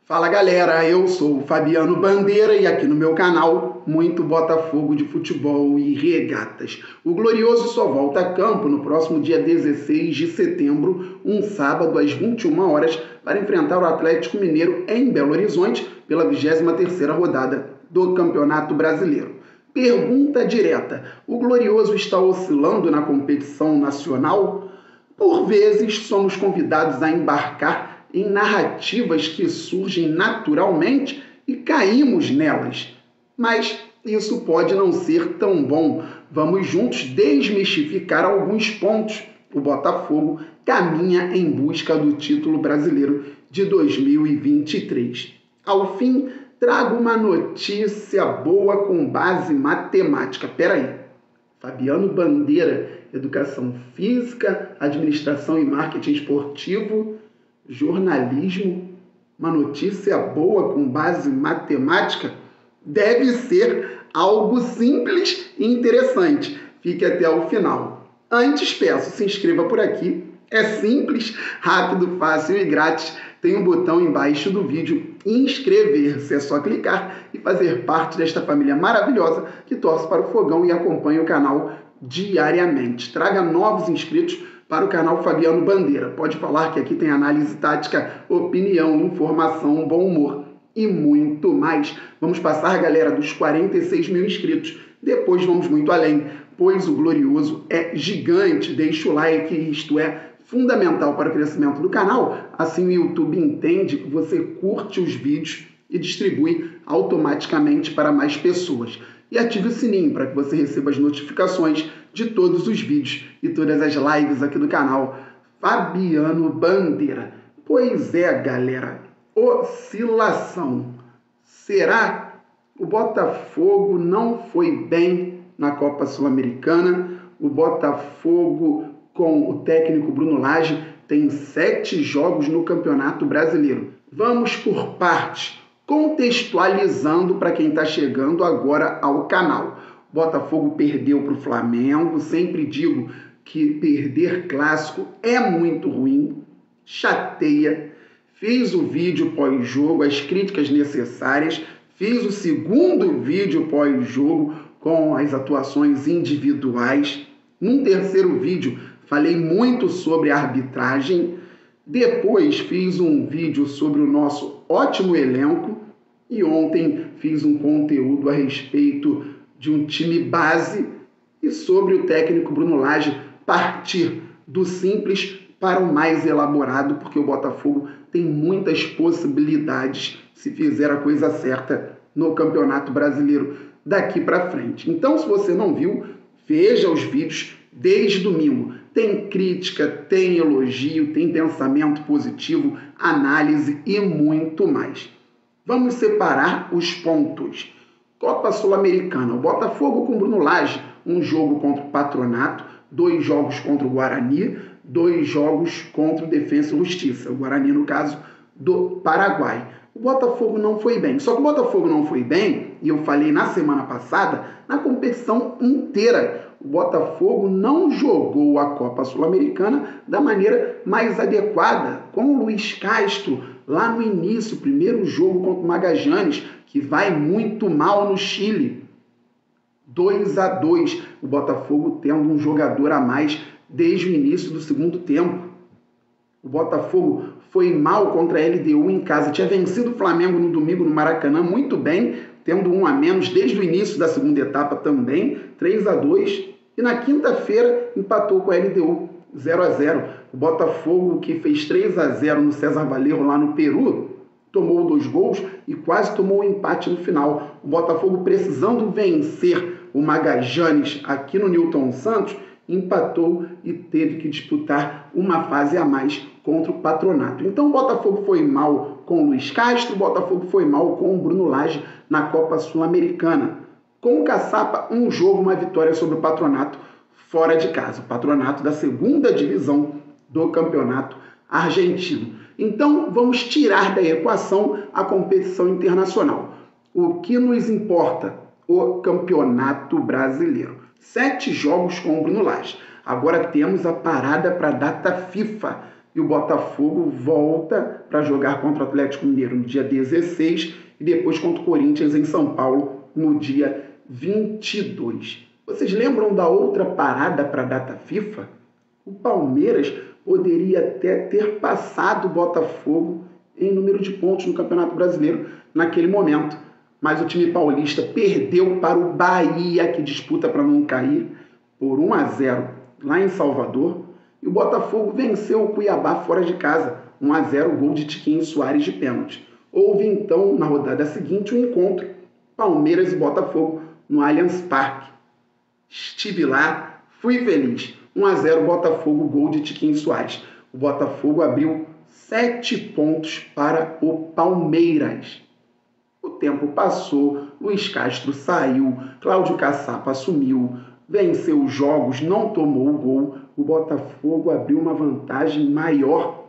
Fala galera, eu sou o Fabiano Bandeira e aqui no meu canal, muito Botafogo de futebol e regatas. O Glorioso só volta a campo no próximo dia 16 de setembro, um sábado às 21 horas, para enfrentar o Atlético Mineiro em Belo Horizonte pela 23ª rodada do Campeonato Brasileiro. Pergunta direta, o Glorioso está oscilando na competição nacional? Por vezes somos convidados a embarcar em narrativas que surgem naturalmente e caímos nelas. Mas isso pode não ser tão bom. Vamos juntos desmistificar alguns pontos. O Botafogo caminha em busca do título brasileiro de 2023. Ao fim, trago uma notícia boa com base matemática. Peraí, Fabiano Bandeira, Educação Física, Administração e Marketing Esportivo, jornalismo, uma notícia boa com base matemática, deve ser algo simples e interessante. Fique até o final. Antes, peço, se inscreva por aqui. É simples, rápido, fácil e grátis. Tem um botão embaixo do vídeo, inscrever-se. É só clicar e fazer parte desta família maravilhosa que torce para o Fogão e acompanha o canal diariamente. Traga novos inscritos para o canal Fabiano Bandeira. Pode falar que aqui tem análise tática, opinião, informação, bom humor e muito mais. Vamos passar, galera, dos 46 mil inscritos. Depois vamos muito além, pois o Glorioso é gigante. Deixa o like, isto é fundamental para o crescimento do canal. Assim o YouTube entende que você curte os vídeos e distribui automaticamente para mais pessoas. E ative o sininho para que você receba as notificações de todos os vídeos e todas as lives aqui do canal Fabiano Bandeira. Pois é, galera, oscilação. Será? O Botafogo não foi bem na Copa Sul-Americana. O Botafogo, com o técnico Bruno Lage, tem 7 jogos no Campeonato Brasileiro. Vamos por partes, contextualizando para quem está chegando agora ao canal. Botafogo perdeu para o Flamengo. Sempre digo que perder clássico é muito ruim, chateia. Fiz o vídeo pós-jogo, as críticas necessárias. Fiz o segundo vídeo pós-jogo com as atuações individuais. Num terceiro vídeo, falei muito sobre a arbitragem. Depois fiz um vídeo sobre o nosso ótimo elenco. E ontem fiz um conteúdo a respeito de um time base e sobre o técnico Bruno Lage partir do simples para o mais elaborado, porque o Botafogo tem muitas possibilidades se fizer a coisa certa no Campeonato Brasileiro daqui para frente. Então, se você não viu, veja os vídeos desde domingo. Tem crítica, tem elogio, tem pensamento positivo, análise e muito mais. Vamos separar os pontos. Copa Sul-Americana, o Botafogo com Bruno Lage, um jogo contra o Patronato, 2 jogos contra o Guarani, 2 jogos contra o Defensa e Justiça, o Guarani no caso do Paraguai. O Botafogo não foi bem, só que o Botafogo não foi bem, e eu falei na semana passada, na competição inteira. O Botafogo não jogou a Copa Sul-Americana da maneira mais adequada, com o Luiz Castro lá no início, primeiro jogo contra o Magajanes, que vai muito mal no Chile. 2-2, o Botafogo tendo um jogador a mais desde o início do segundo tempo. O Botafogo foi mal contra a LDU em casa, tinha vencido o Flamengo no domingo no Maracanã muito bem, tendo 1 a menos desde o início da segunda etapa também, 3-2, e na quinta-feira empatou com a LDU 0-0. O Botafogo, que fez 3-0 no César Vallejo lá no Peru, tomou 2 gols e quase tomou um empate no final. O Botafogo, precisando vencer o Magajanes aqui no Newton Santos, empatou e teve que disputar uma fase a mais contra o Patronato. Então o Botafogo foi mal com o Luiz Castro, o Botafogo foi mal com o Bruno Lage na Copa Sul-Americana. Com o Caçapa, um jogo, uma vitória sobre o Patronato fora de casa. O Patronato da 2ª divisão do Campeonato Argentino. Então, vamos tirar da equação a competição internacional. O que nos importa? O Campeonato Brasileiro. 7 jogos com o Bruno Lage. Agora temos a parada para a data FIFA. e o Botafogo volta para jogar contra o Atlético Mineiro no dia 16 e depois contra o Corinthians em São Paulo no dia 22. Vocês lembram da outra parada para a data FIFA? O Palmeiras poderia até ter passado o Botafogo em número de pontos no Campeonato Brasileiro naquele momento, mas o time paulista perdeu para o Bahia, que disputa para não cair, por 1-0 lá em Salvador, e o Botafogo venceu o Cuiabá fora de casa, 1-0, gol de Tiquinho Soares de pênalti. Houve então, na rodada seguinte, um encontro, Palmeiras e Botafogo, no Allianz Parque. Estive lá, fui feliz. 1-0 Botafogo, gol de Tiquinho Soares. O Botafogo abriu 7 pontos para o Palmeiras. O tempo passou, Luiz Castro saiu, Cláudio Caçapa assumiu, venceu os jogos, não tomou o gol. O Botafogo abriu uma vantagem maior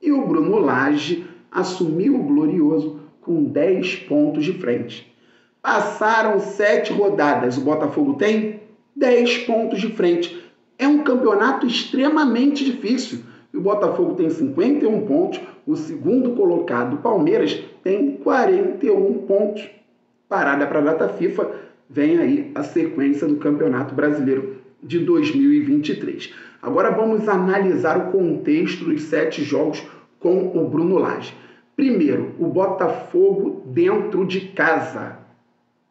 e o Bruno Lage assumiu o Glorioso com 10 pontos de frente. Passaram 7 rodadas, o Botafogo tem 10 pontos de frente. É um campeonato extremamente difícil. O Botafogo tem 51 pontos, o segundo colocado, o Palmeiras, tem 41 pontos. Parada para a data FIFA, vem aí a sequência do Campeonato Brasileiro de 2023. Agora vamos analisar o contexto dos 7 jogos com o Bruno Lage. Primeiro, o Botafogo dentro de casa.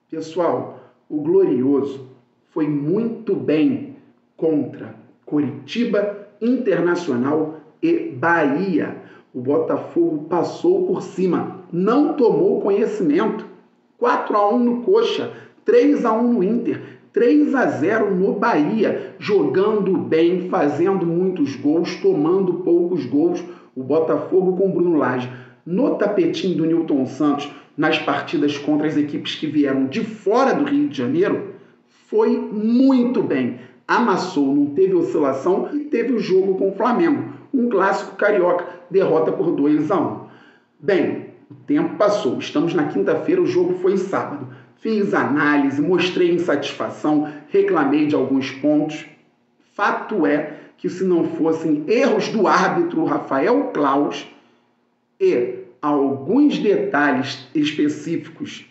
Pessoal, o Glorioso foi muito bem contra Coritiba, Internacional e Bahia. O Botafogo passou por cima, não tomou conhecimento. 4-1 no Coxa, 3-1 no Inter, 3-0 no Bahia, jogando bem, fazendo muitos gols, tomando poucos gols. O Botafogo com o Bruno Lage no tapetinho do Nilton Santos, nas partidas contra as equipes que vieram de fora do Rio de Janeiro, foi muito bem. Amassou, não teve oscilação e teve o jogo com o Flamengo. Um clássico carioca, derrota por 2-1. Bem, o tempo passou. Estamos na quinta-feira, o jogo foi sábado. Fiz análise, mostrei insatisfação, reclamei de alguns pontos. Fato é que se não fossem erros do árbitro Rafael Claus e alguns detalhes específicos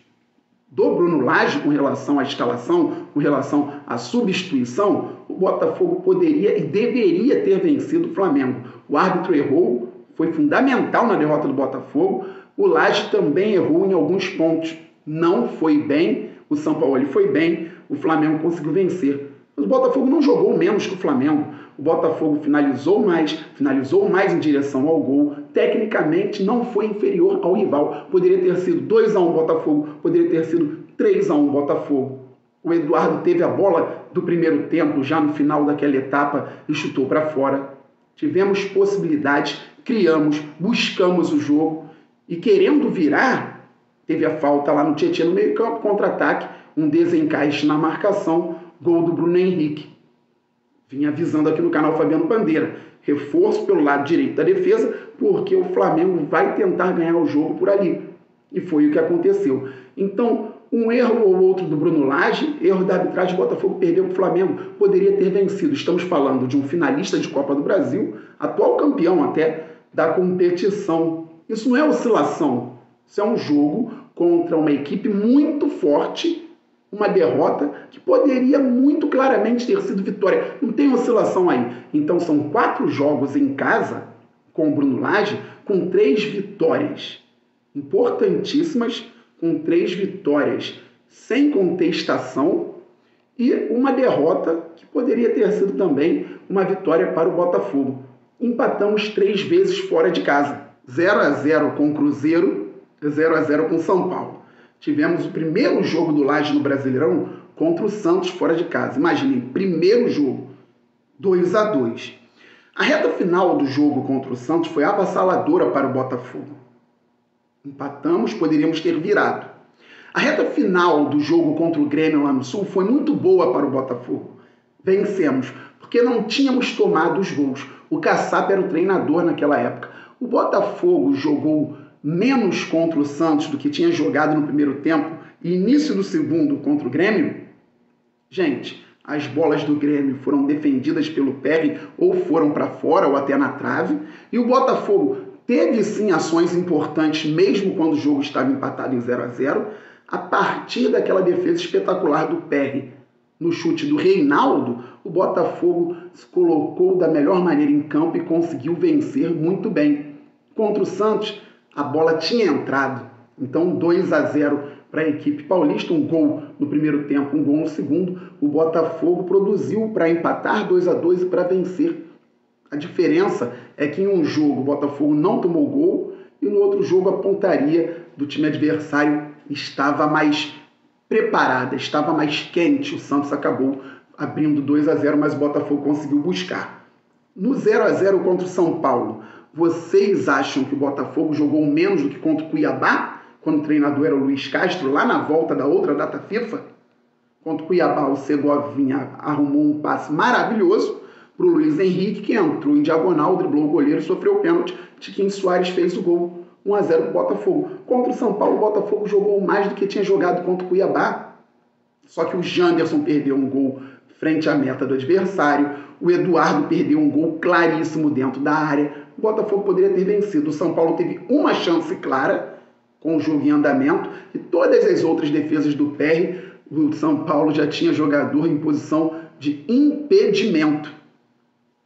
do Bruno Lage com relação à escalação, com relação à substituição, o Botafogo poderia e deveria ter vencido o Flamengo. O árbitro errou, foi fundamental na derrota do Botafogo. O Lage também errou em alguns pontos. Não foi bem, o São Paulo foi bem, o Flamengo conseguiu vencer. Mas o Botafogo não jogou menos que o Flamengo. O Botafogo finalizou mais em direção ao gol. Tecnicamente não foi inferior ao rival. Poderia ter sido 2-1 Botafogo, poderia ter sido 3-1 Botafogo. O Eduardo teve a bola do primeiro tempo, já no final daquela etapa, e chutou para fora. Tivemos possibilidades, criamos, buscamos o jogo. E querendo virar, teve a falta lá no Tietê no meio-campo, contra-ataque, um desencaixe na marcação, gol do Bruno Henrique. Vim avisando aqui no canal Fabiano Bandeira. Reforço pelo lado direito da defesa, porque o Flamengo vai tentar ganhar o jogo por ali. E foi o que aconteceu. Então, um erro ou outro do Bruno Lage, erro da arbitragem, o Botafogo perdeu para o Flamengo. Poderia ter vencido. Estamos falando de um finalista de Copa do Brasil, atual campeão até da competição. Isso não é oscilação. Isso é um jogo contra uma equipe muito forte, uma derrota que poderia muito claramente ter sido vitória. Não tem oscilação aí. Então são 4 jogos em casa com o Bruno Lage, com 3 vitórias importantíssimas, com 3 vitórias sem contestação e uma derrota que poderia ter sido também uma vitória para o Botafogo. Empatamos 3 vezes fora de casa. 0-0 com o Cruzeiro, 0-0 com o São Paulo. Tivemos o primeiro jogo do Lage no Brasileirão contra o Santos fora de casa. Imaginem, primeiro jogo, 2-2. A reta final do jogo contra o Santos foi avassaladora para o Botafogo. Empatamos, poderíamos ter virado. A reta final do jogo contra o Grêmio lá no Sul foi muito boa para o Botafogo. Vencemos, porque não tínhamos tomado os gols. O Caçapa era o treinador naquela época. O Botafogo jogou menos contra o Santos do que tinha jogado no primeiro tempo e início do segundo contra o Grêmio. Gente, as bolas do Grêmio foram defendidas pelo Perry ou foram para fora ou até na trave. E o Botafogo teve sim ações importantes, mesmo quando o jogo estava empatado em 0-0, a partir daquela defesa espetacular do Perry. No chute do Reinaldo, o Botafogo se colocou da melhor maneira em campo e conseguiu vencer muito bem. Contra o Santos, a bola tinha entrado. Então 2-0 para a equipe paulista, um gol no primeiro tempo, um gol no segundo. O Botafogo produziu para empatar 2-2 e para vencer. A diferença é que em um jogo o Botafogo não tomou gol e no outro jogo a pontaria do time adversário estava mais preparada, estava mais quente. O Santos acabou abrindo 2-0, mas o Botafogo conseguiu buscar. No 0-0 contra o São Paulo, vocês acham que o Botafogo jogou menos do que contra o Cuiabá, quando o treinador era o Luiz Castro, lá na volta da outra data FIFA? Contra o Cuiabá, o Segovinha arrumou um passe maravilhoso para o Luiz Henrique, que entrou em diagonal, driblou o goleiro e sofreu o pênalti. Tiquinho Soares fez o gol. 1-0 para o Botafogo. Contra o São Paulo, o Botafogo jogou mais do que tinha jogado contra o Cuiabá. Só que o Janderson perdeu um gol frente à meta do adversário. O Eduardo perdeu um gol claríssimo dentro da área. O Botafogo poderia ter vencido. O São Paulo teve uma chance clara com o jogo em andamento e todas as outras defesas do Perry, o São Paulo já tinha jogador em posição de impedimento.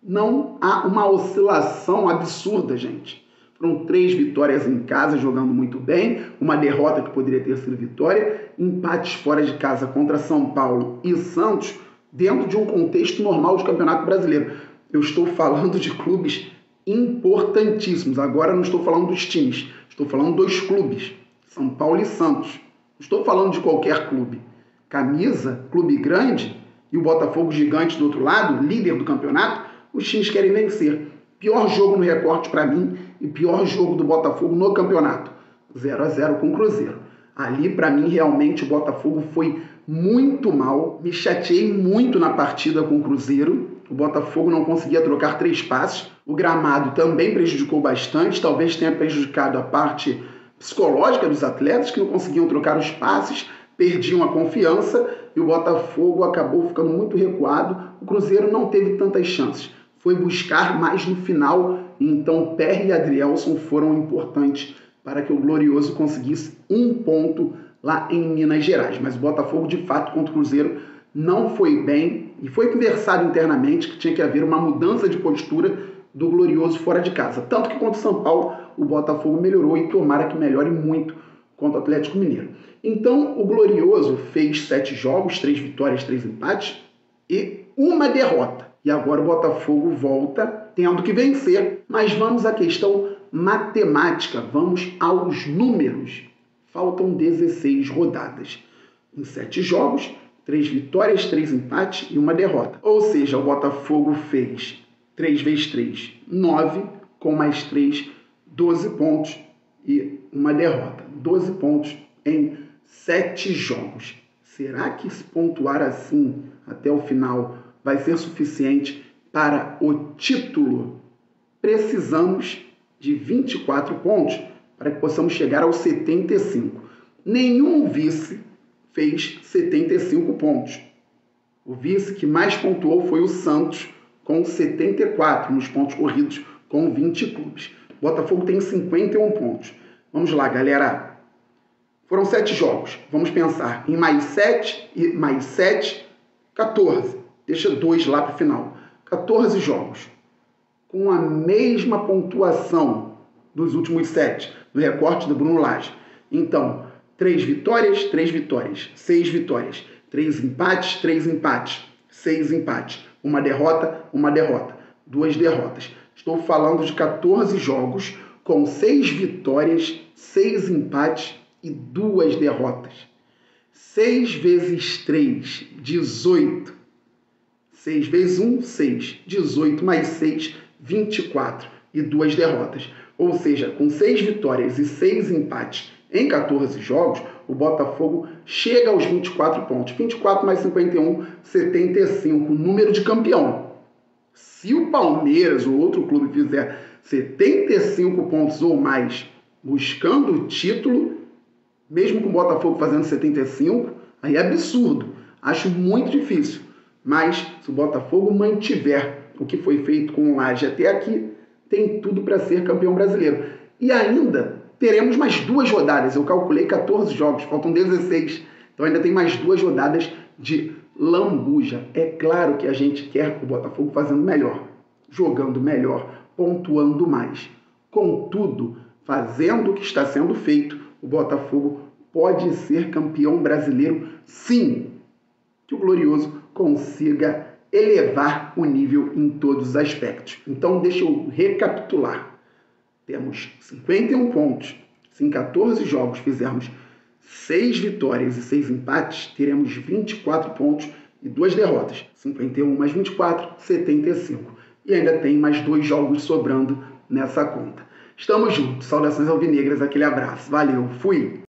Não há uma oscilação absurda, gente. Foram 3 vitórias em casa, jogando muito bem, uma derrota que poderia ter sido vitória, empates fora de casa contra São Paulo e Santos, dentro de um contexto normal de Campeonato Brasileiro. Eu estou falando de clubes importantíssimos, agora não estou falando dos times, estou falando dos clubes, São Paulo e Santos. Não estou falando de qualquer clube. Camisa, clube grande, e o Botafogo gigante do outro lado, líder do campeonato, os times querem vencer. Pior jogo no recorte para mim e pior jogo do Botafogo no campeonato. 0-0 com o Cruzeiro. Ali, para mim, realmente o Botafogo foi muito mal. Me chateei muito na partida com o Cruzeiro. O Botafogo não conseguia trocar 3 passes. O gramado também prejudicou bastante. Talvez tenha prejudicado a parte psicológica dos atletas, que não conseguiam trocar os passes, perdiam a confiança e o Botafogo acabou ficando muito recuado. O Cruzeiro não teve tantas chances. Foi buscar mais no final, e então Perry e Adrielson foram importantes para que o Glorioso conseguisse 1 ponto lá em Minas Gerais. Mas o Botafogo, de fato, contra o Cruzeiro não foi bem e foi conversado internamente que tinha que haver uma mudança de postura do Glorioso fora de casa. Tanto que contra o São Paulo o Botafogo melhorou e tomara que melhore muito contra o Atlético Mineiro. Então o Glorioso fez 7 jogos, 3 vitórias, 3 empates e 1 derrota. E agora o Botafogo volta tendo que vencer. Mas vamos à questão matemática, vamos aos números. Faltam 16 rodadas. Em 7 jogos, 3 vitórias, 3 empates e 1 derrota. Ou seja, o Botafogo fez 3 vezes 3, 9, com mais 3, 12 pontos e 1 derrota. 12 pontos em 7 jogos. Será que se pontuar assim até o final vai ser suficiente para o título? Precisamos de 24 pontos para que possamos chegar aos 75. Nenhum vice fez 75 pontos. O vice que mais pontuou foi o Santos, com 74 nos pontos corridos, com 20 clubes. O Botafogo tem 51 pontos. Vamos lá, galera. Foram 7 jogos. Vamos pensar em mais 7 e mais 7, 14. Deixa 2 lá para o final. 14 jogos. Com a mesma pontuação dos últimos 7, no recorte do Bruno Lage. Então, 3 vitórias, 3 vitórias. 6 vitórias. 3 empates, 3 empates. 6 empates. 1 derrota, 1 derrota. 2 derrotas. Estou falando de 14 jogos com 6 vitórias, 6 empates e 2 derrotas. 6 vezes 3, 18. 6 vezes 1, 6. 18 mais 6, 24. E 2 derrotas. Ou seja, com 6 vitórias e 6 empates em 14 jogos, o Botafogo chega aos 24 pontos. 24 mais 51, 75. Número de campeão. Se o Palmeiras ou outro clube fizer 75 pontos ou mais buscando o título, mesmo com o Botafogo fazendo 75, aí é absurdo. Acho muito difícil. Mas se o Botafogo mantiver o que foi feito com o Laje até aqui, tem tudo para ser campeão brasileiro. E ainda teremos mais 2 rodadas. Eu calculei 14 jogos, faltam 16. Então ainda tem mais 2 rodadas de lambuja. É claro que a gente quer o Botafogo fazendo melhor, jogando melhor, pontuando mais. Contudo, fazendo o que está sendo feito, o Botafogo pode ser campeão brasileiro, sim. Que o Glorioso consiga elevar o nível em todos os aspectos. Então, deixa eu recapitular. Temos 51 pontos. Se em 14 jogos fizermos 6 vitórias e 6 empates, teremos 24 pontos e 2 derrotas. 51 mais 24, 75. E ainda tem mais 2 jogos sobrando nessa conta. Estamos juntos. Saudações alvinegras, aquele abraço. Valeu, fui!